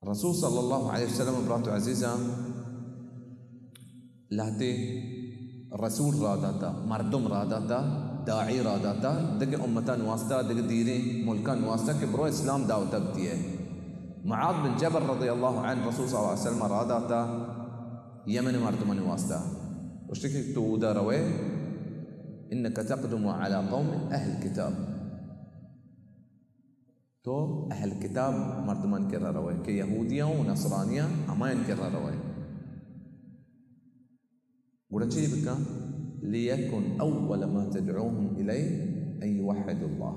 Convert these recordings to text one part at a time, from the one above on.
رسول صلى الله عليه وسلم براتو عزيزة لهتي رسول راداتا مردم راداتا داعي راداتا دق أمتان واسطة دق ديري ملكان واسطة كبرو إسلام دعوتا بديه. معاذ بن جبل رضي الله عنه رسول صلى الله عليه وسلم راداتا يمن مردمان واسطة وشتكي تودا روي إنك تقدم على قوم أهل كتاب تو أهل كتاب مردمان كرا روي كيهودية ونصرانية أمان كرا روي قلت شيء بك ليكن أول ما تدعوهم إليه أن يوحدوا الله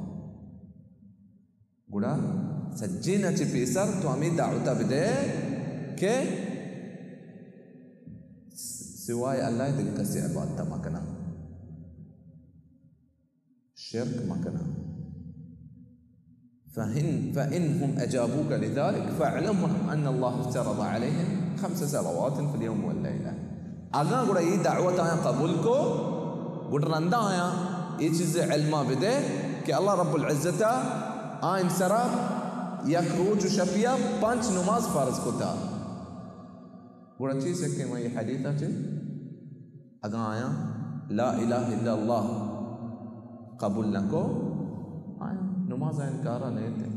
قلت سجينا تبيسر توامي دعوتا بده كي سواي الله يدقى كسي عبادة ما كنا الشرك ما كنا فإنهم أجابوك لذلك فاعلمهم أن الله افترض عليهم 5 صلوات في اليوم والليلة. अगर गुड़ा ये दावत आया कबूल को गुड़रंदा आया ये चीज़ इल्मा बदे कि अल्लाह रब्बुल इज़्ज़ता आइन सरा यकरूज शफिया 5 नमाज फ़र्ज को था गुड़ा चीज़ है कि मैं ये हदीथ है अगर आया ला इलाहा इल्लल्लाह कबूल न को आया नमाज इनकारा नहीं थे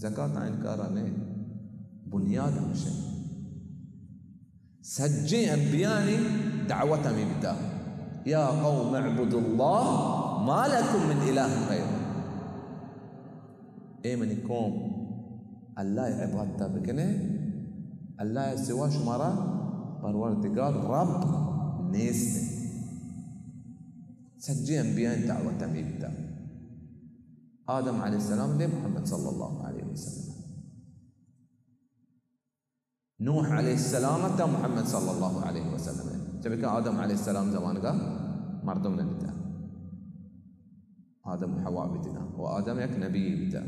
ज़कात इनकारा नहीं बुनियाद हमसे सज्जे अंबियानी दावत में बिता या कौम अअबुदुल्लाह मा लकुम मिन इलाह गैर ए मनी कौम अल्लाह इबादत बकने अल्लाह सिवा शुमारा परवरदिगार रब नेस्त सज्जे अंबियानी दावत में बिता आदम अलैहिस्सलाम ने मोहम्मद सल्लल्लाहु अलैहि वसल्लम नूह अलैहिस्सलाम था मोहम्मद सल्लल्लाहु अलैहि वसल्लम जब कि आदम अलैहिस्सलाम ज़मान का मर्दम ने बिता आदम हवा बिता वो आदम एक नबी बिता